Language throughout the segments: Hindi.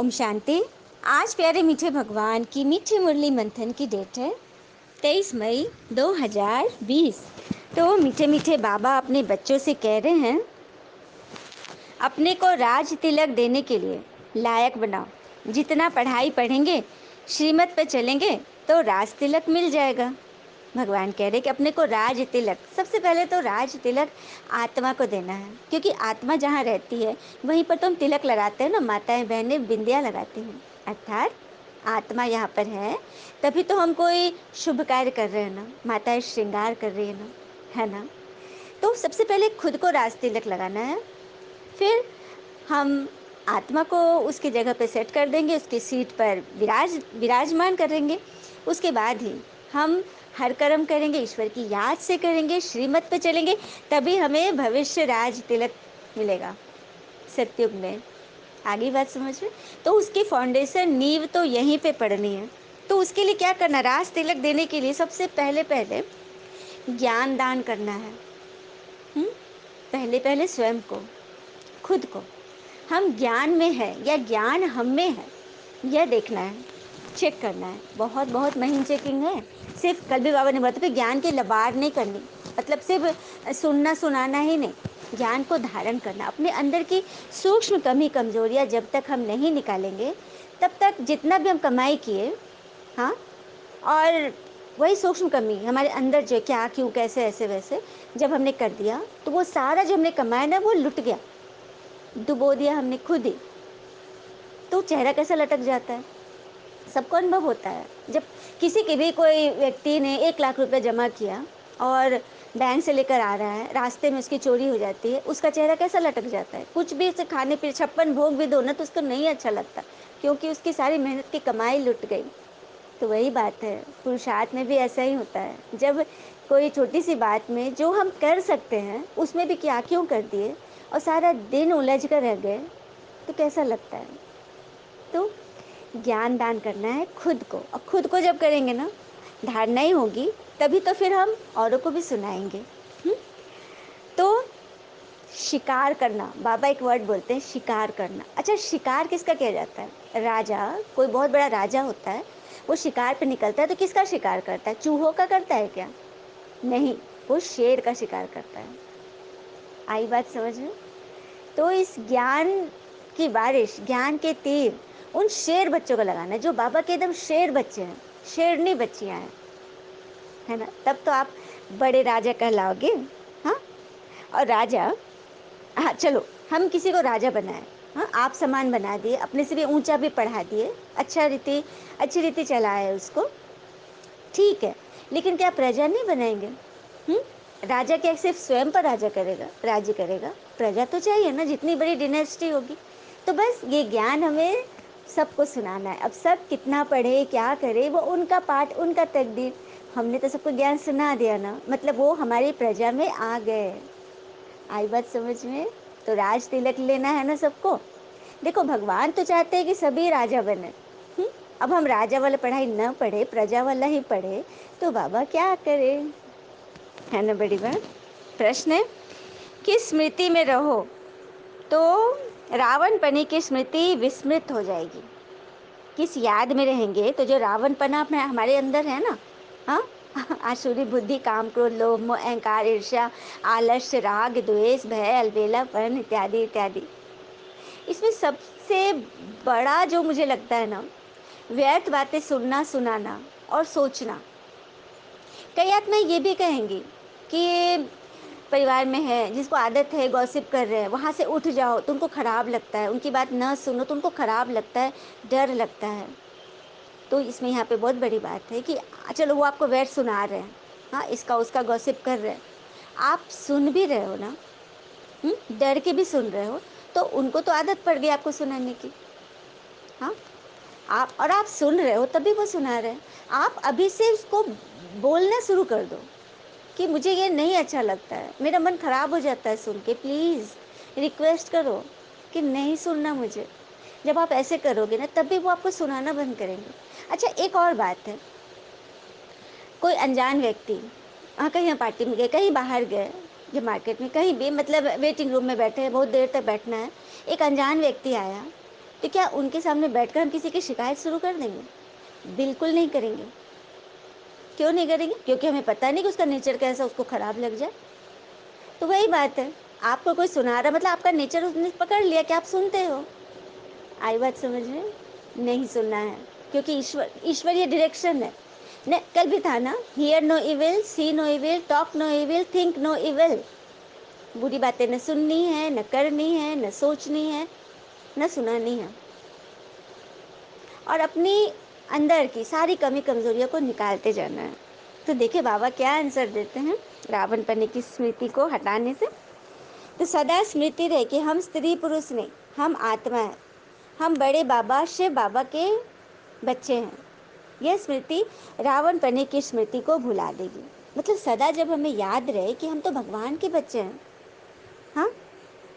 ओम शांति। आज प्यारे मीठे भगवान की मीठी मुरली मंथन की डेट है 23 मई 2020। तो मीठे मीठे बाबा अपने बच्चों से कह रहे हैं, अपने को राज तिलक देने के लिए लायक बनाओ। जितना पढ़ाई पढ़ेंगे, श्रीमत पे चलेंगे तो राज तिलक मिल जाएगा। भगवान कह रहे कि अपने को राज तिलक, सबसे पहले तो राज तिलक आत्मा को देना है, क्योंकि आत्मा जहाँ रहती है वहीं पर तो हम तिलक लगाते हैं ना। माताएं बहनें बिंदिया लगाती हैं, अर्थात आत्मा यहाँ पर है, तभी तो हम कोई शुभ कार्य कर रहे हैं ना। माताएं श्रृंगार कर रही है ना। तो सबसे पहले खुद को राज तिलक लगाना है, फिर हम आत्मा को उसकी जगह पे सेट कर देंगे, उसकी सीट पर विराजमान करेंगे। उसके बाद ही हम हर कर्म करेंगे, ईश्वर की याद से करेंगे, श्रीमत पे चलेंगे, तभी हमें भविष्य राज तिलक मिलेगा सत्युग में। आगे बात समझ में? तो उसकी फाउंडेशन नींव तो यहीं पे पड़नी है। तो उसके लिए क्या करना? राज तिलक देने के लिए सबसे पहले पहले ज्ञान दान करना है। पहले पहले स्वयं को, खुद को हम ज्ञान में है या ज्ञान हम में है, यह देखना है, चेक करना है। बहुत बहुत महीन चेकिंग है। सिर्फ कल भी बाबा ने बताया कि ज्ञान की लबाड़ नहीं करनी, मतलब सिर्फ सुनना सुनाना ही नहीं, ज्ञान को धारण करना। अपने अंदर की सूक्ष्म कमी कमजोरियां जब तक हम नहीं निकालेंगे, तब तक जितना भी हम कमाई किए, हाँ, और वही सूक्ष्म कमी हमारे अंदर जो क्या क्यों कैसे ऐसे वैसे जब हमने कर दिया, तो वो सारा जो हमने कमाया ना, वो लुट गया, डुबो दिया हमने खुद ही। तो चेहरा कैसा लटक जाता है, सबको अनुभव होता है। जब किसी के भी कोई व्यक्ति ने 1 लाख रुपए जमा किया और बैंक से लेकर आ रहा है, रास्ते में उसकी चोरी हो जाती है, उसका चेहरा कैसा लटक जाता है। कुछ भी उसे खाने पीने 56 भोग भी दो ना, तो उसको नहीं अच्छा लगता, क्योंकि उसकी सारी मेहनत की कमाई लुट गई। तो वही बात है, पुरुषार्थ में भी ऐसा ही होता है। जब कोई छोटी सी बात में जो हम कर सकते हैं, उसमें भी क्या क्यों कर दिए और सारा दिन उलझ कर रह गए, तो कैसा लगता है। तो ज्ञान दान करना है खुद को, और खुद को जब करेंगे ना, धारणा ही होगी, तभी तो फिर हम औरों को भी सुनाएंगे। तो शिकार करना, बाबा एक वर्ड बोलते हैं, शिकार करना। अच्छा, शिकार किसका किया जाता है? राजा, कोई बहुत बड़ा राजा होता है, वो शिकार पे निकलता है तो किसका शिकार करता है? चूहों का करता है क्या? नहीं, वो शेर का शिकार करता है। आई बात समझ में? तो इस ज्ञान की बारिश, ज्ञान के तीर उन शेर बच्चों को लगाना है, जो बाबा के एकदम शेर बच्चे हैं, शेरनी बच्चियां हैं, है ना। तब तो आप बड़े राजा कहलाओगे। हाँ, और राजा, हाँ चलो, हम किसी को राजा बनाए, हाँ, आप समान बना दिए, अपने से भी ऊंचा भी पढ़ा दिए, अच्छी रीति चलाए उसको, ठीक है। लेकिन क्या प्रजा नहीं बनाएंगे? राजा क्या सिर्फ स्वयं पर राजा करेगा, राज्य करेगा? प्रजा तो चाहिए ना, जितनी बड़ी डिनेस्टी होगी। तो बस ये ज्ञान हमें सबको सुनाना है। अब सब कितना पढ़े क्या करे, वो उनका पाठ, उनका तकदीर। हमने तो सबको ज्ञान सुना दिया ना, मतलब वो हमारी प्रजा में आ गए। आई बात समझ में? तो राज तिलक लेना है ना सबको। देखो, भगवान तो चाहते हैं कि सभी राजा बने। अब हम राजा वाला पढ़ाई न पढ़े, प्रजा वाला ही पढ़े, तो बाबा क्या करे, है ना। बड़ी बात। प्रश्न है, किस स्मृति में रहो तो रावणपने की स्मृति विस्मृत हो जाएगी? किस याद में रहेंगे तो जो रावणपना हमारे अंदर है ना, हाँ, आसुरी बुद्धि, काम क्रोध लोभ मोह अहंकार ईर्ष्या आलस्य राग द्वेष भय अलबेलापन इत्यादि इत्यादि, इसमें सबसे बड़ा जो मुझे लगता है ना, व्यर्थ बातें सुनना सुनाना और सोचना। कई आत्माएं ये भी कहेंगी कि परिवार में है जिसको आदत है गॉसिप कर रहे हैं, वहाँ से उठ जाओ तो उनको खराब लगता है, उनकी बात न सुनो तो उनको खराब लगता है, डर लगता है। तो इसमें यहाँ पे बहुत बड़ी बात है कि चलो वो आपको वैर सुना रहे हैं, हाँ, इसका उसका गॉसिप कर रहे हैं, आप सुन भी रहे हो ना, डर के भी सुन रहे हो, तो उनको तो आदत पड़ गई आपको सुनाने की, हाँ। आप सुन रहे हो तभी वो सुना रहे हैं। आप अभी से उसको बोलना शुरू कर दो कि मुझे ये नहीं अच्छा लगता है, मेरा मन खराब हो जाता है सुन के, प्लीज़ रिक्वेस्ट करो कि नहीं सुनना मुझे। जब आप ऐसे करोगे ना, तभी वो आपको सुनाना बंद करेंगे। अच्छा, एक और बात है, कोई अनजान व्यक्ति, हाँ, कहीं पार्टी में गए, कहीं बाहर गए, या मार्केट में कहीं भी, मतलब वेटिंग रूम में बैठे हैं, बहुत देर तक बैठना है, एक अनजान व्यक्ति आया तो क्या उनके सामने बैठकर हम किसी की शिकायत शुरू कर देंगे? बिल्कुल नहीं करेंगे। क्यों नहीं करेंगे? क्योंकि हमें पता नहीं कि उसका नेचर कैसा, उसको खराब लग जाए। तो वही बात है, आपको कोई सुना रहा मतलब आपका नेचर उसने पकड़ लिया कि आप सुनते हो। आई बात समझ में? नहीं सुनना है, क्योंकि ईश्वरीय डायरेक्शन है। न कल भी था ना, hear no evil, see no evil, talk no evil, think no evil. बुरी बातें न सुननी है, न करनी है, न सोचनी है, न सुनानी है, और अपनी अंदर की सारी कमी कमजोरियों को निकालते जाना है। तो देखिए बाबा क्या आंसर देते हैं रावण पन्ने की स्मृति को हटाने से। तो सदा स्मृति रहे कि हम स्त्री पुरुष नहीं, हम आत्मा है, हम बड़े बाबा शिव बाबा के बच्चे हैं। यह स्मृति रावण पन्ने की स्मृति को भुला देगी। मतलब सदा जब हमें याद रहे कि हम तो भगवान के बच्चे हैं, हाँ,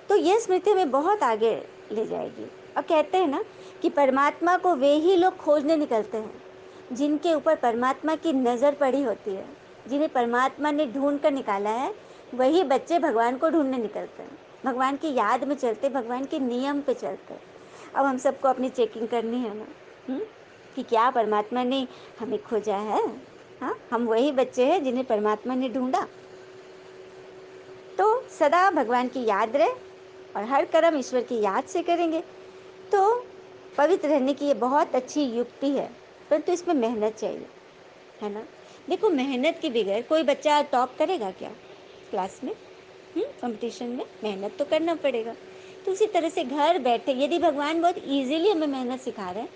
तो यह स्मृति हमें बहुत आगे ले जाएगी। और कहते हैं ना कि परमात्मा को वे ही लोग खोजने निकलते हैं जिनके ऊपर परमात्मा की नज़र पड़ी होती है, जिन्हें परमात्मा ने ढूंढ कर निकाला है, वही बच्चे भगवान को ढूंढने निकलते हैं, भगवान की याद में चलते, भगवान के नियम पे चलते। अब हम सबको अपनी चेकिंग करनी है ना, कि क्या परमात्मा ने हमें खोजा है? हाँ, हम वही बच्चे हैं जिन्हें परमात्मा ने ढूंढा। तो सदा भगवान की याद रहे और हर कर्म ईश्वर की याद से करेंगे तो पवित्र रहने की ये बहुत अच्छी युक्ति है। परंतु इसमें मेहनत चाहिए, है ना। देखो मेहनत के बगैर कोई बच्चा टॉप करेगा क्या क्लास में? कंपटीशन में मेहनत तो करना पड़ेगा। तो उसी तरह से घर बैठे यदि भगवान बहुत इजीली हमें मेहनत सिखा रहे हैं,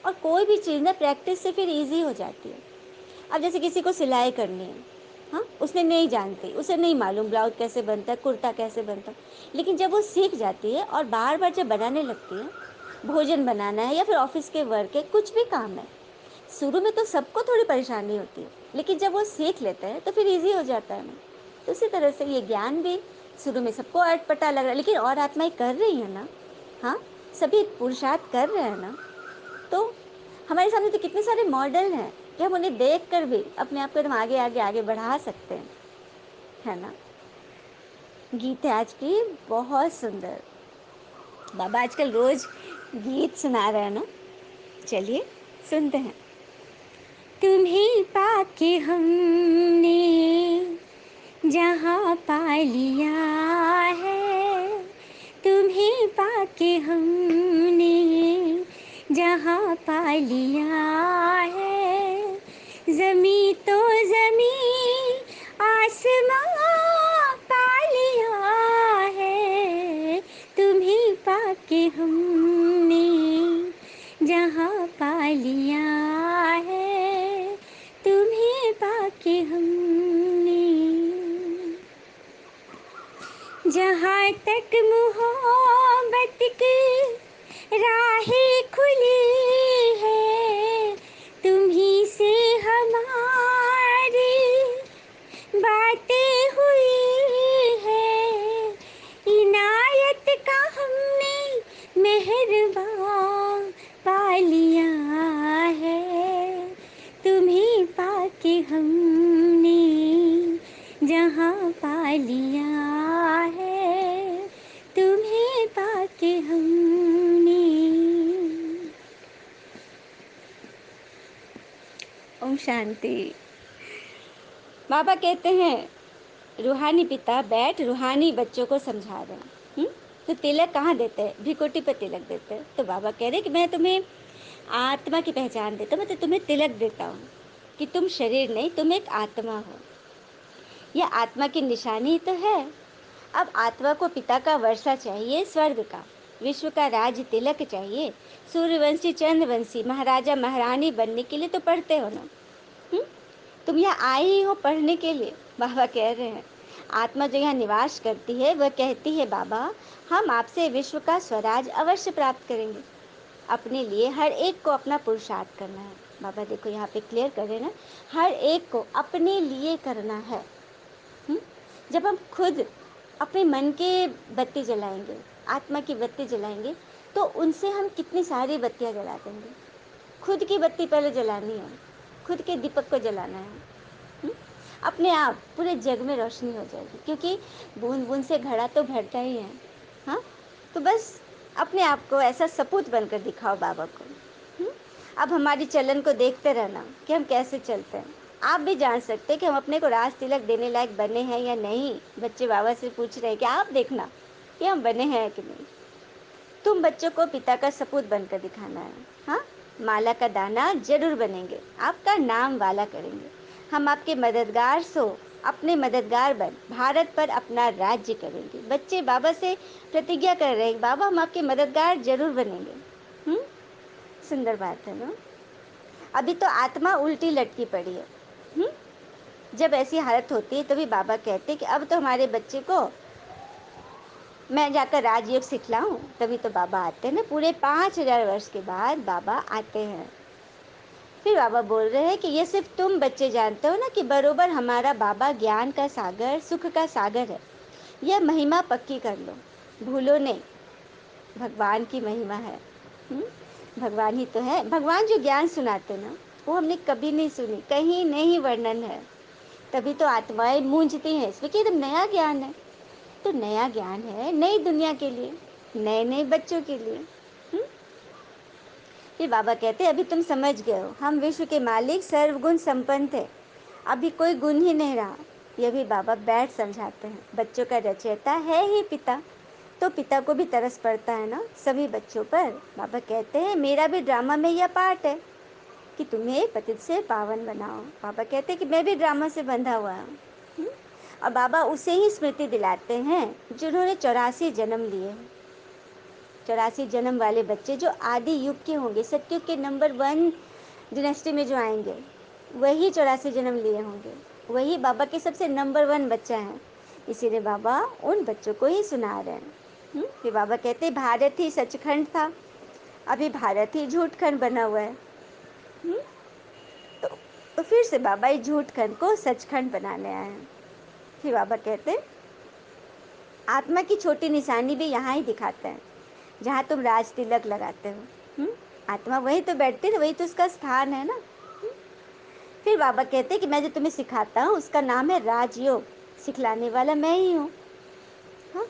और कोई भी चीज़ ना प्रैक्टिस से फिर इजी हो जाती है। अब जैसे किसी को सिलाई करनी है, हाँ, उसने नहीं जानती, उसे नहीं मालूम ब्लाउज कैसे बनता है, कुर्ता कैसे बनता है, लेकिन जब वो सीख जाती है और बार बार जब बनाने लगती है, भोजन बनाना है या फिर ऑफिस के वर्क है, कुछ भी काम है, शुरू में तो सबको थोड़ी परेशानी होती है, लेकिन जब वो सीख लेते हैं तो फिर इजी हो जाता है ना। तो उसी तरह से ये ज्ञान भी शुरू में सबको अटपटा लग रहा है, लेकिन और आत्माएं कर रही हैं ना, हाँ, सभी पुरुषार्थ कर रहे हैं ना। तो हमारे सामने तो कितने सारे मॉडल हैं कि हम उन्हें देख कर भी अपने आप को एकदम आगे आगे आगे बढ़ा सकते हैं, है ना। गीत है आज की बहुत सुंदर, बाबा आजकल रोज गीत सुना रहे हैं ना। चलिए सुनते हैं। तुम्हें पाके हमने जहाँ पा लिया है, तुम्हें पाके हमने जहाँ पा लिया है, ज़मीं तो ज़मीं आसमां पा लिया है, तुम्हें पाके हमने जहाँ पा लिया है, तुम्हें पाके हमने। जहाँ तक मोहब्बत की राहें खुली है, तुम्ही से हमारी बातें हुई है, इनायत का हमने मेहरबान पा लिया है, तुम्हें पाके हमने जहाँ पा लिया है, तुम्हें पाके हमने। ओम शांति। बाबा कहते हैं रूहानी पिता बैठ रूहानी बच्चों को समझा रहे हैं। तो तिलक कहाँ देते हैं? भ्रिकुटी पे तिलक देते हैं। तो बाबा कह रहे कि मैं तुम्हें आत्मा की पहचान देता हूँ, मैं तो तुम्हें तिलक देता हूँ कि तुम शरीर नहीं, तुम एक आत्मा हो। यह आत्मा की निशानी तो है। अब आत्मा को पिता का वर्षा चाहिए, स्वर्ग का, विश्व का राज तिलक चाहिए, सूर्यवंशी चंद्रवंशी महाराजा महारानी बनने के लिए तो पढ़ते हो ना। तुम यहाँ आए ही हो पढ़ने के लिए, बाबा कह रहे हैं। आत्मा जो यहाँ निवास करती है वह कहती है बाबा हम आपसे विश्व का स्वराज अवश्य प्राप्त करेंगे। अपने लिए हर एक को अपना पुरुषार्थ करना है। बाबा देखो यहाँ पे क्लियर कर रहे हैं ना, हर एक को अपने लिए करना है। जब हम खुद अपने मन के बत्ती जलाएंगे, आत्मा की बत्ती जलाएंगे, तो उनसे हम कितनी सारी बत्तियाँ जला देंगे। खुद की बत्ती पहले जलानी है, खुद के दीपक को जलाना है। अपने आप पूरे जग में रोशनी हो जाएगी, क्योंकि बूंद बूंद से घड़ा तो भरता ही है। हाँ, तो बस अपने आप को ऐसा सपूत बनकर दिखाओ बाबा को। हुँ? अब हमारी चलन को देखते रहना कि हम कैसे चलते हैं। आप भी जान सकते हैं कि हम अपने को राज तिलक देने लायक बने हैं या नहीं। बच्चे बाबा से पूछ रहे हैं कि आप देखना कि हम बने हैं कि नहीं। तुम बच्चों को पिता का सपूत बनकर दिखाना है। हाँ, माला का दाना जरूर बनेंगे, आपका नाम वाला करेंगे। हम आपके मददगार अपने मददगार बन भारत पर अपना राज्य करेंगे। बच्चे बाबा से प्रतिज्ञा कर रहे हैं, बाबा हम आपके मददगार जरूर बनेंगे। सुंदर बात है ना। अभी तो आत्मा उल्टी लटकी पड़ी है। हुँ? जब ऐसी हालत होती है तभी बाबा कहते हैं कि अब तो हमारे बच्चे को मैं जाकर राजयोग सिखलाऊं। तभी तो बाबा आते हैं ना, पूरे 5000 वर्ष के बाद बाबा आते हैं। फिर बाबा बोल रहे हैं कि ये सिर्फ तुम बच्चे जानते हो ना कि बरोबर हमारा बाबा ज्ञान का सागर, सुख का सागर है। यह महिमा पक्की कर लो, भूलो नहीं। भगवान की महिमा है। हुँ? भगवान ही तो है। भगवान जो ज्ञान सुनाते ना, वो हमने कभी नहीं सुनी, कहीं नहीं वर्णन है। तभी तो आत्माएं मूंझती हैं इसमें कि एकदम नया ज्ञान है। तो नया ज्ञान है नई दुनिया के लिए, नए नए बच्चों के लिए। हुँ? फिर बाबा कहते हैं अभी तुम समझ गए हो, हम विश्व के मालिक सर्वगुण संपन्न थे, अभी कोई गुण ही नहीं रहा। यह भी बाबा बैठ समझाते हैं। बच्चों का रचयिता है ही पिता, तो पिता को भी तरस पड़ता है ना सभी बच्चों पर। बाबा कहते हैं मेरा भी ड्रामा में यह पार्ट है कि तुम्हें पतित से पावन बनाओ। बाबा कहते हैं कि मैं भी ड्रामा से बंधा हुआ हूँ। और बाबा उसे ही स्मृति दिलाते हैं जिन्होंने 84 जन्म लिए। 84 जन्म वाले बच्चे जो आदि युग के होंगे, सतयुग के नंबर 1 डिनेस्टी में जो आएंगे, वही 84 जन्म लिए होंगे। वही बाबा के सबसे नंबर 1 बच्चा है। इसीलिए बाबा उन बच्चों को ही सुना रहे हैं। फिर बाबा कहते हैं भारत ही सचखंड था, अभी भारत ही झूठखंड बना हुआ है। हुँ? तो फिर से बाबा इस झूठखंड को सचखंड बनाने आए हैं। फिर बाबा कहते हैं आत्मा की छोटी निशानी भी यहाँ ही दिखाते हैं जहाँ तुम राज तिलक लगाते हो। आत्मा वही तो बैठती है, वही तो उसका स्थान है ना। फिर बाबा कहते हैं कि मैं जो तुम्हें सिखाता हूँ उसका नाम है राजयोग, सिखलाने वाला मैं ही हूँ। हाँ,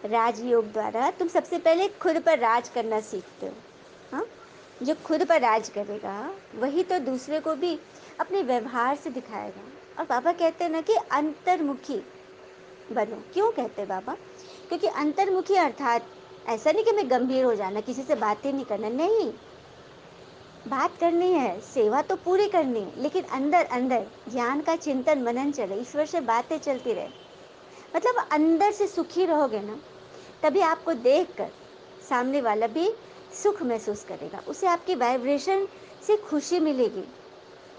राजयोग द्वारा तुम सबसे पहले खुद पर राज करना सीखते हो। हाँ, जो खुद पर राज करेगा वही तो दूसरे को भी अपने व्यवहार से दिखाएगा। और बाबा कहते हैं ना कि अंतर्मुखी बनो। क्यों कहते हैं बाबा? क्योंकि अंतर्मुखी अर्थात ऐसा नहीं कि मैं गंभीर हो जाना, किसी से बात ही नहीं करना, नहीं, बात करनी है, सेवा तो पूरी करनी है, लेकिन अंदर अंदर ज्ञान का चिंतन मनन चले, ईश्वर से बातें चलती रहे। मतलब अंदर से सुखी रहोगे ना, तभी आपको देखकर सामने वाला भी सुख महसूस करेगा, उसे आपकी वाइब्रेशन से खुशी मिलेगी।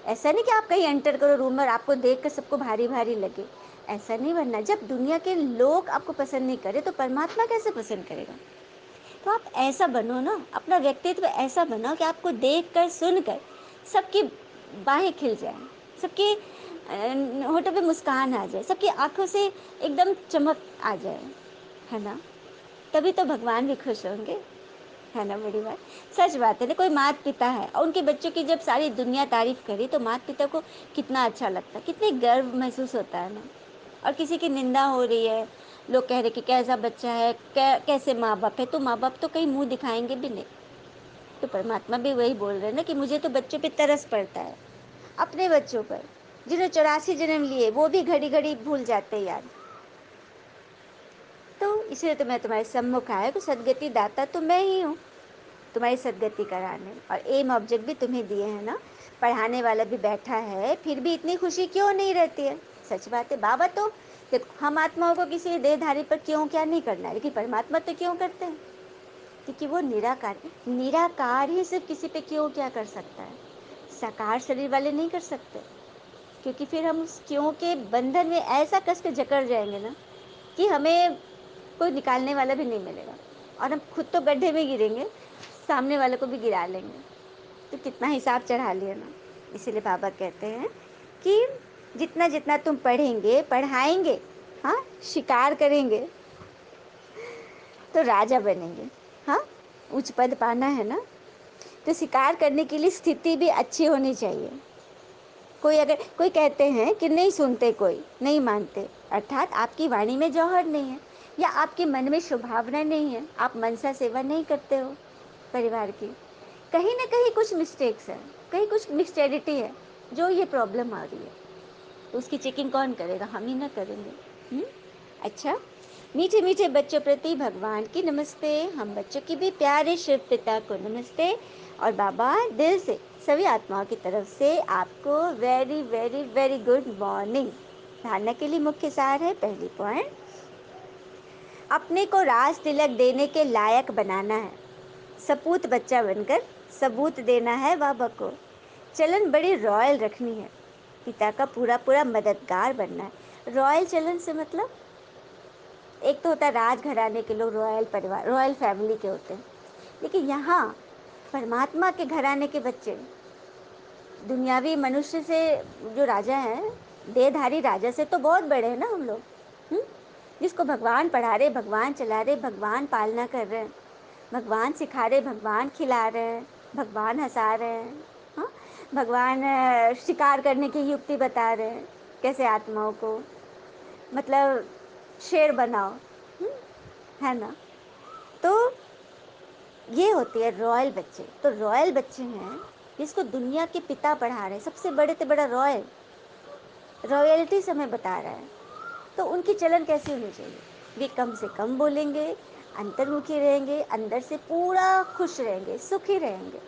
ऐसा नहीं कि आप कहीं एंटर करो रूम में और आपको देख कर सबको भारी भारी लगे, ऐसा नहीं बनना। जब दुनिया के लोग आपको पसंद नहीं करे तो परमात्मा कैसे पसंद करेगा? तो आप ऐसा बनो ना, अपना व्यक्तित्व ऐसा बनाओ कि आपको देख कर सुन कर सबकी बाहें खिल जाएं, सबके होठों पे मुस्कान आ जाए, सबकी आंखों से एकदम चमक आ जाए, है ना। तभी तो भगवान भी खुश होंगे, है ना। बड़ी बात, सच बात है ना। कोई माता पिता है और उनके बच्चों की जब सारी दुनिया तारीफ करे तो माता पिता को कितना अच्छा लगता है, कितने गर्व महसूस होता है ना। और किसी की निंदा हो रही है, लोग कह रहे कि कैसा बच्चा है, कैसे माँ बाप है, तो माँ बाप तो कहीं मुंह दिखाएंगे भी नहीं। तो परमात्मा भी वही बोल रहे हैं ना कि मुझे तो बच्चों पे तरस पड़ता है, अपने बच्चों पर जिन्होंने 84 जन्म लिए, वो भी घड़ी घड़ी भूल जाते हैं यार। तो इसलिए तो मैं तुम्हारे सम्मुख आया कि सदगति दाता तो मैं ही हूँ, तुम्हारी सदगति कराने, और एम ऑब्जेक्ट भी तुम्हें दिए हैं ना। पढ़ाने वाला भी बैठा है, फिर भी इतनी खुशी क्यों नहीं रहती है? सच बात है बाबा। तो देखो, हम आत्माओं को किसी देहधारी पर क्यों क्या नहीं करना है, लेकिन परमात्मा तो क्यों करते हैं, क्योंकि वो निराकार है। निराकार ही सिर्फ किसी पे क्यों क्या कर सकता है, साकार शरीर वाले नहीं कर सकते। क्योंकि फिर हम उस क्यों के बंधन में ऐसा कस के जकड़ जाएंगे ना कि हमें कोई निकालने वाला भी नहीं मिलेगा, और हम खुद तो गड्ढे में गिरेंगे, सामने वाले को भी गिरा लेंगे। तो कितना हिसाब चढ़ा लिया ना। इसीलिए बाबा कहते हैं कि जितना जितना तुम पढ़ेंगे पढ़ाएंगे, हाँ, शिकार करेंगे, तो राजा बनेंगे। हाँ, उच्च पद पाना है ना, तो शिकार करने के लिए स्थिति भी अच्छी होनी चाहिए। कोई अगर कोई कहते हैं कि नहीं सुनते, कोई नहीं मानते, अर्थात आपकी वाणी में जौहर नहीं है। या आपके मन में शुभावना नहीं है, आप मनसा सेवा नहीं करते हो परिवार की, कहीं न कहीं कुछ मिस्टेक्स हैं, कहीं कुछ मिक्सचैरिटी है, जो ये प्रॉब्लम आ रही है। तो उसकी चेकिंग कौन करेगा? हम ही ना करेंगे। हुँ? अच्छा, मीठे-मीठे बच्चों प्रति भगवान की नमस्ते, हम बच्चों की भी प्यारे शिव पिता को नमस्ते और बाबा दिल से सभी आत्माओं की तरफ से आपको very, very, very good morning. धारणा के लिए मुख्य सार है, पहली पॉइंट, अपने को राज तिलक देने के लायक बनाना है, सपूत बच्चा बनकर सबूत देना है बाबा को, चलन बड़ी रॉयल रखनी है, पिता का पूरा-पूरा मददगार बनना है। रॉयल चलन से मतलब एक तो होता है राजघराने के लोग, रॉयल परिवार, रॉयल फैमिली के होते हैं, लेकिन यहाँ परमात्मा के घराने के बच्चे, दुनियावी मनुष्य से जो राजा हैं, देहधारी राजा से तो बहुत बड़े हैं ना हम लोग। हुँ? जिसको भगवान पढ़ा रहे, भगवान चला रहे, भगवान पालना कर रहे हैं, भगवान सिखा रहे, भगवान खिला रहे हैं, भगवान हँसा रहे हैं, हाँ? भगवान शिकार करने की युक्ति बता रहे हैं, कैसे आत्माओं को मतलब शेर बनाओ, हुँ? है ना? तो ये होती है रॉयल बच्चे। तो रॉयल बच्चे हैं जिसको दुनिया के पिता पढ़ा रहे हैं, सबसे बड़े से बड़ा रॉयल, रॉयल्टी से हमें बता रहा है। तो उनकी चलन कैसी होनी चाहिए? वे कम से कम बोलेंगे, अंतर्मुखी रहेंगे, अंदर से पूरा खुश रहेंगे, सुखी रहेंगे,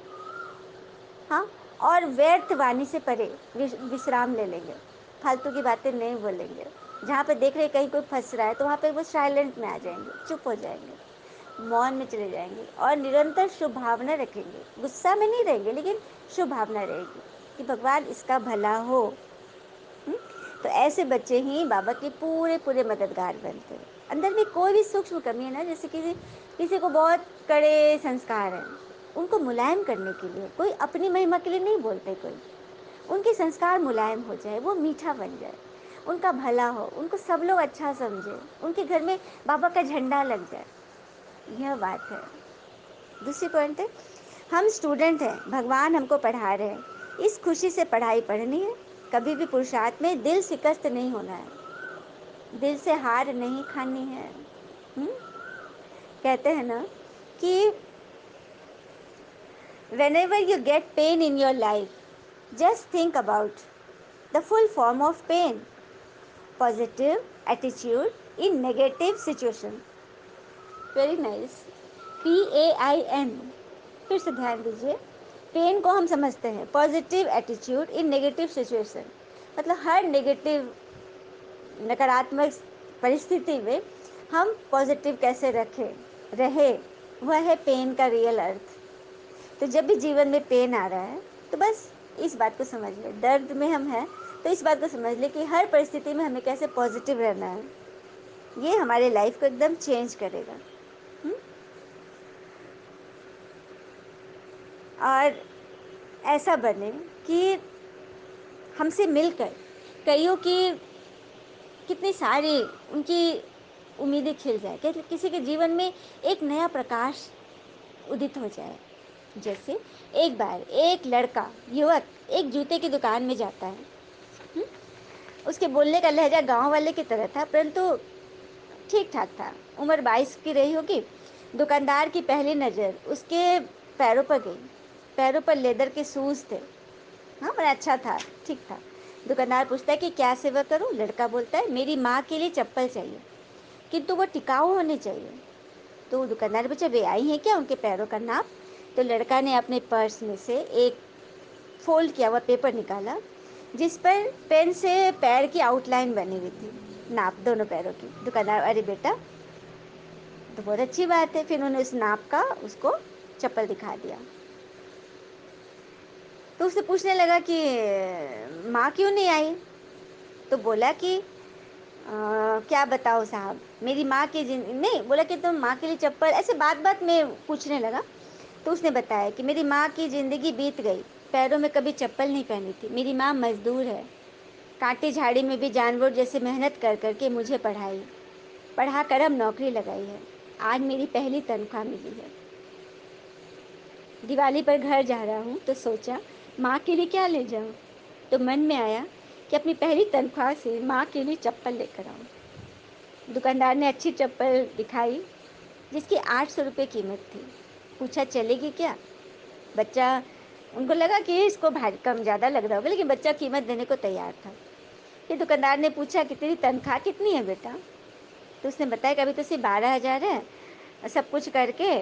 हाँ? और व्यर्थ वाणी से परे विश्राम ले लेंगे, फालतू की बातें नहीं बोलेंगे। जहाँ पे देख रहे कहीं कोई फँस रहा है तो वहाँ पे वो साइलेंट में आ जाएंगे, चुप हो जाएंगे, मौन में चले जाएंगे और निरंतर शुभ भावना रखेंगे। गुस्सा में नहीं रहेंगे, लेकिन शुभ भावना रहेगी कि भगवान इसका भला हो। हुँ? तो ऐसे बच्चे ही बाबा के पूरे मददगार बनते हैं। अंदर में कोई भी सूक्ष्म कमी है ना, जैसे किसी किसी को बहुत कड़े संस्कार हैं, उनको मुलायम करने के लिए, कोई अपनी महिमा के लिए नहीं बोलते कोई, उनके संस्कार मुलायम हो जाए, वो मीठा बन जाए, उनका भला हो, उनको सब लोग अच्छा समझे, उनके घर में बाबा का झंडा लग जाए, यह बात है। दूसरी पॉइंट है, हम स्टूडेंट हैं, भगवान हमको पढ़ा रहे हैं, इस खुशी से पढ़ाई पढ़नी है, कभी भी पुरुषार्थ में दिल शिकस्त नहीं होना है, दिल से हार नहीं खानी है। हुँ? कहते हैं ना कि whenever you get pain in your life, just think about the full form of pain, positive attitude in negative situation. Very nice, PAIN, फिर से ध्यान दीजिए। पेन को हम समझते हैं positive attitude in negative situation, मतलब हर नेगेटिव, नकारात्मक परिस्थिति में हम पॉजिटिव कैसे रखें रहे, वह है पेन का रियल अर्थ। तो जब भी जीवन में पेन आ रहा है तो बस इस बात को समझ ले, दर्द में हम हैं तो इस बात को समझ ले कि हर परिस्थिति में हमें कैसे पॉजिटिव रहना है, ये हमारे लाइफ को एकदम चेंज करेगा। हुँ? और ऐसा बने कि हमसे मिलकर कईयों की कितनी सारी उनकी उम्मीदें खिल जाए, कि किसी के जीवन में एक नया प्रकाश उदित हो जाए। जैसे एक बार एक लड़का युवक एक जूते की दुकान में जाता है। हुँ? उसके बोलने का लहजा गांव वाले की तरह था, परंतु ठीक ठाक था। उम्र 22 की रही होगी। दुकानदार की पहली नज़र उसके पैरों पर गई। पैरों पर लेदर के शूज़ थे। हाँ, बड़ा अच्छा था, ठीक था। दुकानदार पूछता है कि क्या सेवा करूं? लड़का बोलता है मेरी माँ के लिए चप्पल चाहिए, किंतु वो टिकाऊ होनी चाहिए। तो दुकानदार पूछा वे आई हैं क्या, उनके पैरों का नाप? तो लड़का ने अपने पर्स में से एक फोल्ड किया हुआ पेपर निकाला, जिस पर पेन से पैर की आउटलाइन बनी हुई थी, नाप दोनों पैरों की। दुकानदार, अरे बेटा, तो बहुत अच्छी बात है। फिर उन्होंने उस नाप का उसको चप्पल दिखा दिया। तो उससे पूछने लगा कि माँ क्यों नहीं आई? तो बोला कि क्या बताओ साहब, मेरी माँ की नहीं, बोला कि तुम माँ के लिए चप्पल, ऐसे बात बात में पूछने लगा। तो उसने बताया कि मेरी माँ की ज़िंदगी बीत गई, पैरों में कभी चप्पल नहीं पहनी थी, मेरी माँ मजदूर है, कांटे झाड़ी में भी जानवर जैसे मेहनत कर कर के मुझे पढ़ाई, पढ़ा कर अब नौकरी लगाई है, आज मेरी पहली तनख्वाह मिली है। दिवाली पर घर जा रहा हूँ तो सोचा माँ के लिए क्या ले जाऊँ, तो मन में आया कि अपनी पहली तनख्वाह से माँ के लिए चप्पल लेकर आऊँ। दुकानदार ने अच्छी चप्पल दिखाई जिसकी 800 रुपये कीमत थी। पूछा चलेगी क्या? बच्चा, उनको लगा कि इसको भारी कम ज़्यादा लग रहा होगा, लेकिन बच्चा कीमत देने को तैयार था। फिर दुकानदार ने पूछा कि तेरी तनख्वाह कितनी है बेटा? तो उसने बताया कि अभी तो सिर्फ 12,000 है, सब कुछ करके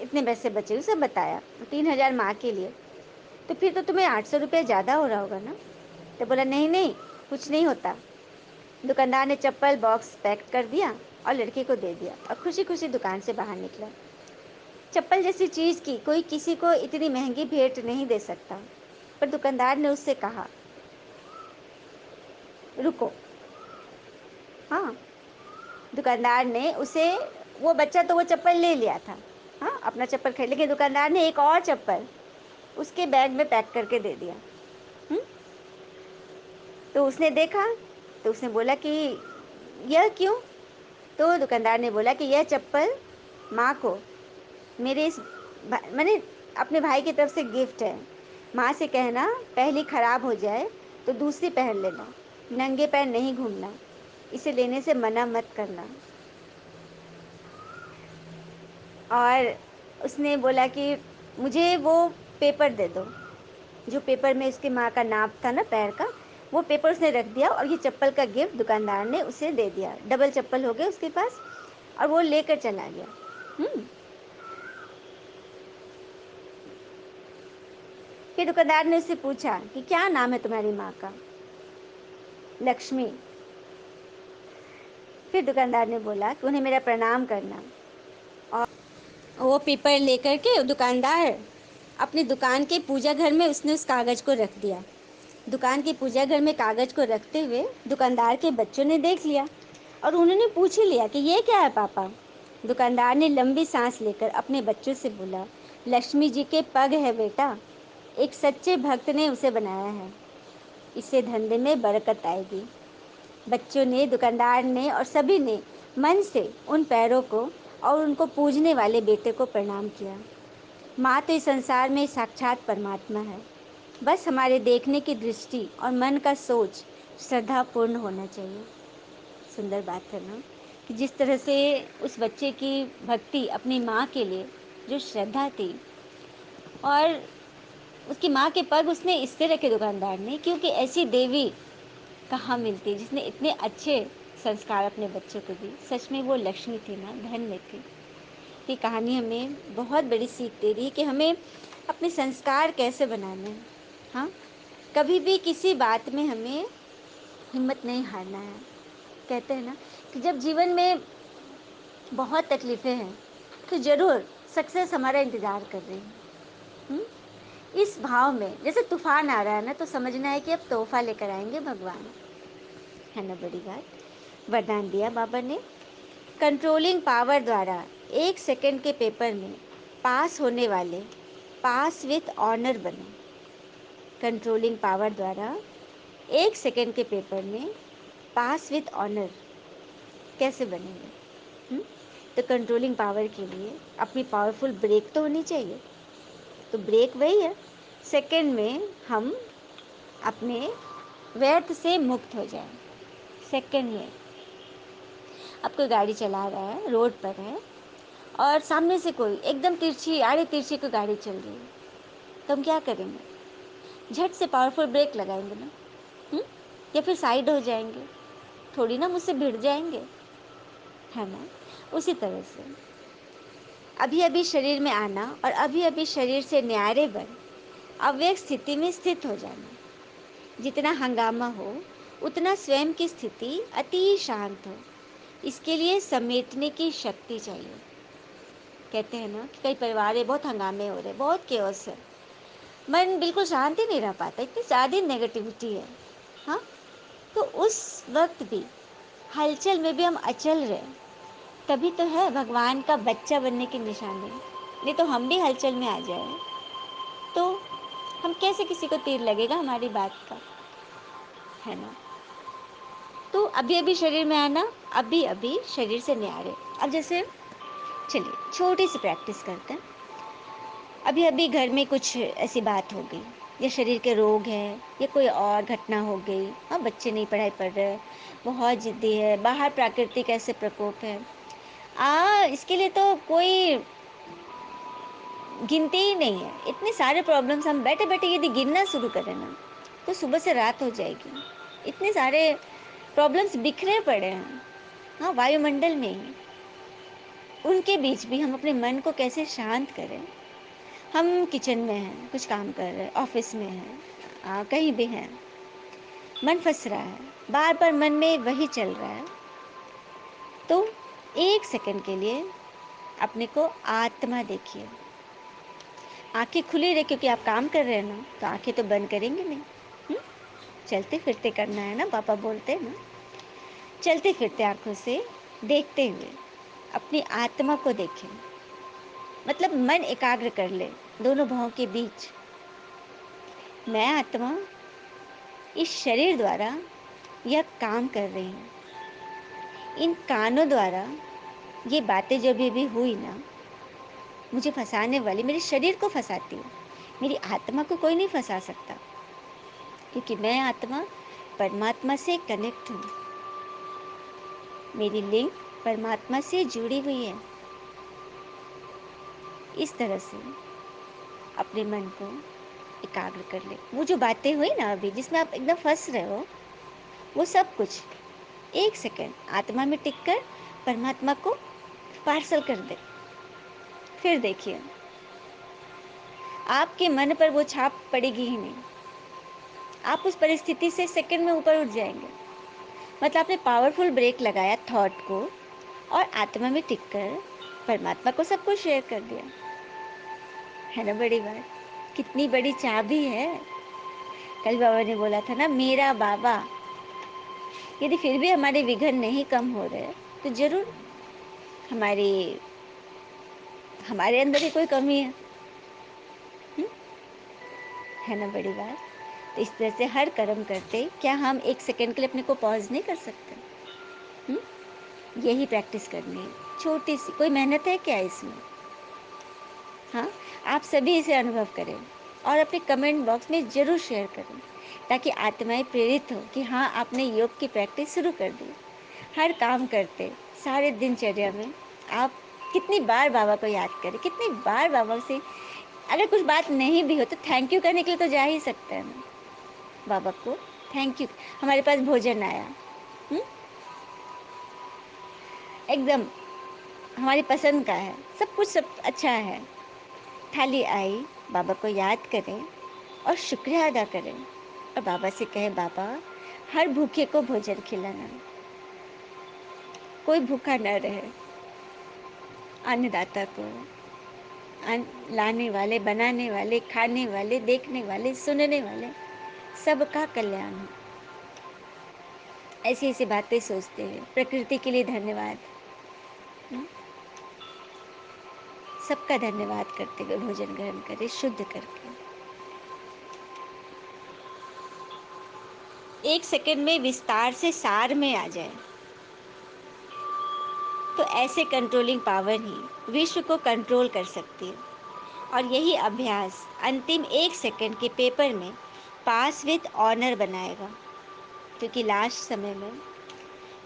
इतने पैसे बचे, सब बताया। 3,000 माँ के लिए। तो फिर तो तुम्हें 800 रुपये ज़्यादा हो रहा होगा ना? तो बोला नहीं नहीं, कुछ नहीं होता। दुकानदार ने चप्पल बॉक्स पैक कर दिया और लड़के को दे दिया और खुशी खुशी दुकान से बाहर निकला। चप्पल जैसी चीज़ की कोई किसी को इतनी महंगी भेंट नहीं दे सकता। पर दुकानदार ने उससे कहा, रुको। हाँ, दुकानदार ने उसे, वो बच्चा तो वो चप्पल ले लिया था, हाँ, अपना चप्पल खरीद, लेकिन दुकानदार ने एक और चप्पल उसके बैग में पैक करके दे दिया। तो उसने देखा, तो उसने बोला कि यह क्यों? तो दुकानदार ने बोला कि यह चप्पल माँ को मेरे इस मैंने अपने भाई की तरफ से गिफ्ट है। माँ से कहना पहली खराब हो जाए तो दूसरी पहन लेना, नंगे पैर नहीं घूमना, इसे लेने से मना मत करना। और उसने बोला कि मुझे वो पेपर दे दो, जो पेपर में उसकी माँ का नाप था ना पैर का, वो पेपर उसने रख दिया और ये चप्पल का गिफ्ट दुकानदार ने उसे दे दिया। डबल चप्पल हो गए उसके पास और वो लेकर चला गया। फिर दुकानदार ने उससे पूछा कि क्या नाम है तुम्हारी माँ का? लक्ष्मी। फिर दुकानदार ने बोला कि उन्हें मेरा प्रणाम करना। और वो पेपर लेकर के दुकानदार अपनी दुकान के पूजा घर में उसने उस कागज़ को रख दिया। दुकान के पूजा घर में कागज़ को रखते हुए दुकानदार के बच्चों ने देख लिया और उन्होंने पूछ ही लिया कि ये क्या है पापा? दुकानदार ने लंबी सांस लेकर अपने बच्चों से बोला, लक्ष्मी जी के पग है बेटा, एक सच्चे भक्त ने उसे बनाया है, इससे धंधे में बरकत आएगी। बच्चों ने, दुकानदार ने और सभी ने मन से उन पैरों को और उनको पूजने वाले बेटे को प्रणाम किया। माँ तो इस संसार में साक्षात परमात्मा है, बस हमारे देखने की दृष्टि और मन का सोच श्रद्धापूर्ण होना चाहिए। सुंदर बात है ना, कि जिस तरह से उस बच्चे की भक्ति अपनी माँ के लिए, जो श्रद्धा थी, और उसकी माँ के पग उसने इससे रखे दुकानदार ने, क्योंकि ऐसी देवी कहाँ मिलती है जिसने इतने अच्छे संस्कार अपने बच्चों को दी। सच में वो लक्ष्मी थी ना, धन्य थी। ये कहानी हमें बहुत बड़ी सीख दे रही है कि हमें अपने संस्कार कैसे बनाने हैं। हाँ, कभी भी किसी बात में हमें हिम्मत नहीं हारना है। कहते हैं ना कि जब जीवन में बहुत तकलीफ़ें हैं तो ज़रूर सक्सेस हमारा इंतज़ार कर रही है। इस भाव में जैसे तूफान आ रहा है ना, तो समझना है कि अब तोहफा लेकर आएंगे भगवान, है ना बड़ी बात। वरदान दिया बाबा ने, कंट्रोलिंग पावर द्वारा 1 सेकंड के पेपर में पास होने वाले पास विथ ऑनर बनो। कंट्रोलिंग पावर द्वारा 1 सेकंड के पेपर में पास विथ ऑनर कैसे बनेंगे? तो कंट्रोलिंग पावर के लिए अपनी पावरफुल ब्रेक तो होनी चाहिए। तो ब्रेक वही है, सेकंड में हम अपने व्यर्थ से मुक्त हो जाए। सेकंड में अब कोई गाड़ी चला रहा है, रोड पर है, और सामने से कोई एकदम तिरछी, आड़े तिरछी कोई गाड़ी चल रही है, तो हम क्या करेंगे? झट से पावरफुल ब्रेक लगाएंगे ना, या फिर साइड हो जाएंगे, थोड़ी ना मुझसे भिड़ जाएंगे, है ना। उसी तरह से अभी अभी शरीर में आना और अभी अभी शरीर से न्यारे बन अव्यक्त स्थिति में स्थित हो जाना। जितना हंगामा हो उतना स्वयं की स्थिति अति शांत हो, इसके लिए समेटने की शक्ति चाहिए। कहते हैं ना कि कई परिवार में बहुत हंगामे हो रहे, बहुत केओस है, मन बिल्कुल शांत ही नहीं रह पाता, इतनी ज़्यादा नेगेटिविटी है। हाँ, तो उस वक्त भी हलचल में भी हम अचल रहे, तभी तो है भगवान का बच्चा बनने की निशानी। नहीं तो हम भी हलचल में आ जाए तो हम कैसे, किसी को तीर लगेगा हमारी बात का, है ना। तो अभी अभी शरीर में आना, अभी अभी शरीर से न्यारे। अब जैसे चलिए छोटी सी प्रैक्टिस करते हैं। अभी अभी घर में कुछ ऐसी बात हो गई, या शरीर के रोग हैं या कोई और घटना हो गई, हाँ बच्चे नहीं पढ़ाई पढ़ रहे, बहुत ज़िद्दी है, बाहर प्राकृतिक ऐसे प्रकोप है, इसके लिए तो कोई गिनती ही नहीं है। इतने सारे प्रॉब्लम्स हम बैठे-बैठे यदि गिनना शुरू करें ना, तो सुबह से रात हो जाएगी। इतने सारे प्रॉब्लम्स बिखरे पड़े हैं, हाँ, वायुमंडल में ही। उनके बीच भी हम अपने मन को कैसे शांत करें? हम किचन में हैं, कुछ काम कर रहे हैं, ऑफ़िस में हैं, कहीं भी हैं, मन फँस रहा है, बार-बार मन में वही चल रहा है, तो 1 सेकंड के लिए अपने को आत्मा देखिए। आँखें खुली रहे क्योंकि आप काम कर रहे हैं ना, तो आँखें तो बंद करेंगे नहीं। हुँ? चलते-फिरते करना है ना, पापा बोलते हैं ना। चलते-फिरते आँखों से देखते हुए अपनी आत्मा को देखें। मतलब मन एकाग्र कर लें, दोनों भौं के बीच। मैं आत्मा इस शरीर द्वारा यह काम कर रही हूँ। इन कानों द्वारा ये बातें जो भी हुई ना, मुझे फँसाने वाली मेरे शरीर को फँसाती है। मेरी आत्मा को कोई नहीं फँसा सकता, क्योंकि मैं आत्मा परमात्मा से कनेक्ट हूँ। मेरी लिंक परमात्मा से जुड़ी हुई है। इस तरह से अपने मन को एकाग्र कर ले। वो जो बातें हुई ना अभी जिसमें आप एकदम फँस रहे हो, वो सब कुछ 1 सेकंड आत्मा में टिक कर परमात्मा को पार्सल कर दें। फिर देखिए, आपके मन पर वो छाप पड़ेगी ही नहीं। आप उस परिस्थिति से सेकंड में ऊपर उठ जाएँगे। मतलब आपने पावरफुल ब्रेक लगाया थॉट को और आत्मा में टिक कर परमात्मा को सब कुछ शेयर कर दिया। है ना बड़ी बात? कितनी बड़ी चाबी है। कल बाबा ने बोला था ना, मेरा बाबा। यदि फिर भी हमारे विघ्न नहीं कम हो रहे, तो ज़रूर हमारी हमारे अंदर ही कोई कमी है। हुँ? है ना बड़ी बात? तो इस तरह से हर कर्म करते क्या हम 1 सेकंड के लिए अपने को पॉज़ नहीं कर सकते? हुँ? यही प्रैक्टिस करनी है। छोटी-सी कोई मेहनत है क्या इसमें? हाँ, आप सभी इसे अनुभव करें और अपने कमेंट बॉक्स में ज़रूर शेयर करें, ताकि आत्माएँ प्रेरित हों कि हाँ, आपने योग की प्रैक्टिस शुरू कर दी। हर काम करते, सारे दिनचर्या में आप कितनी बार बाबा को याद करें, कितनी बार बाबा से अगर कुछ बात नहीं भी हो तो थैंक यू कहने के लिए तो जा ही सकते हैं ना, बाबा को थैंक यू, हमारे पास भोजन आया, हुँ? एकदम हमारी पसंद का है, सब कुछ सब अच्छा है। थाली आई, बाबा को याद करें और शुक्रिया अदा करें और बाबा से कहें, बाबा हर भूखे को भोजन खिलाना, कोई भूखा न रहे। अन्नदाता को, लाने वाले, बनाने वाले, खाने वाले, देखने वाले, सुनने वाले, सबका कल्याण हो। ऐसी-ऐसी बातें सोचते हुए प्रकृति के लिए धन्यवाद, हुँ? सबका धन्यवाद करते हुए भोजन ग्रहण करें शुद्ध करके। 1 सेकंड में विस्तार से सार में आ जाए, तो ऐसे कंट्रोलिंग पावर ही विश्व को कंट्रोल कर सकती है। और यही अभ्यास अंतिम 1 सेकंड के पेपर में पास विद ऑनर बनाएगा, क्योंकि लास्ट समय में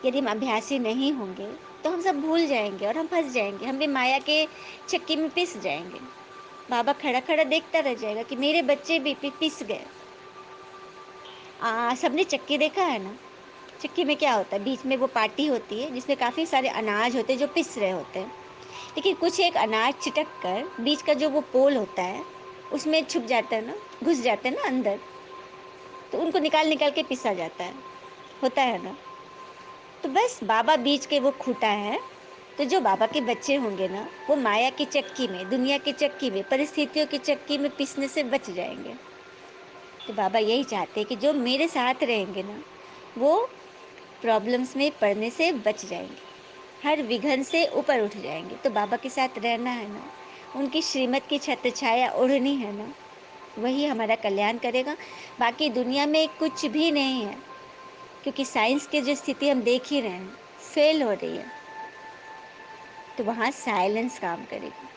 यदि हम अभ्यासी नहीं होंगे, तो हम सब भूल जाएँगे और हम फँस जाएँगे, हम भी माया के चक्की में पिस जाएँगे। बाबा खड़ा-खड़ा देखता रह जाएगा कि मेरे बच्चे भी पिस गए। सबने चक्की देखा है ना? चक्की में क्या होता है, बीच में वो पाटी होती है जिसमें काफ़ी सारे अनाज होते हैं जो पिस रहे होते हैं। लेकिन कुछ एक अनाज चिटक कर बीच का जो वो पोल होता है, उसमें छुप जाता है ना, घुस जाते हैं ना अंदर, तो उनको निकाल-निकाल के पीसा जाता है। होता है ना? तो बस बाबा बीच के वो खूँटा है, तो जो बाबा के बच्चे होंगे ना, वो माया की चक्की में, दुनिया की चक्की में, परिस्थितियों की चक्की में पिसने से बच जाएँगे। तो बाबा यही चाहते हैं कि जो मेरे साथ रहेंगे ना, वो प्रॉब्लम्स में पड़ने से बच जाएँगे, हर विघ्न से ऊपर उठ जाएँगे। तो बाबा के साथ रहना है ना, उनकी श्रीमत की छत्रछाया ओढ़नी है ना, वही हमारा कल्याण करेगा। बाकी दुनिया में कुछ भी नहीं है, क्योंकि साइंस की जो स्थिति हम देख ही रहे हैं, फ़ेल हो रही है, तो वहाँ साइलेंस काम करेगी,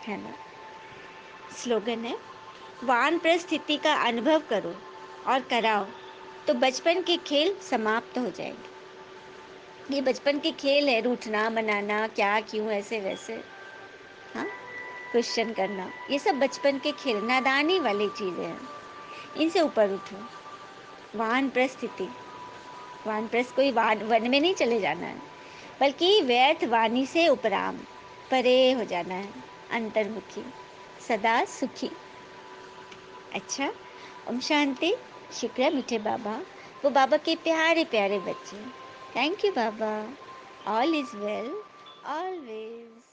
है ना? स्लोगन है, वानप्रस्थिति का अनुभव करो और कराओ, तो बचपन के खेल समाप्त हो जाएंगे। ये बचपन के खेल है, रूठना, मनाना, क्या, क्यों, ऐसे वैसे, हाँ, क्वेश्चन करना, ये सब बचपन के खेल, नादानी वाली चीज़ें हैं। इनसे ऊपर उठो। वानप्रस्थिति, वानप्रस्थ कोई वन में नहीं चले जाना है, बल्कि व्यर्थ वाणी से उपराम, परे हो जाना है, अंतर्मुखी, सदा सुखी। अच्छा, ओम शांति। शुक्र है मीठे बाबा, वो बाबा के प्यारे प्यारे बच्चे। Thank you Baba. All is well always.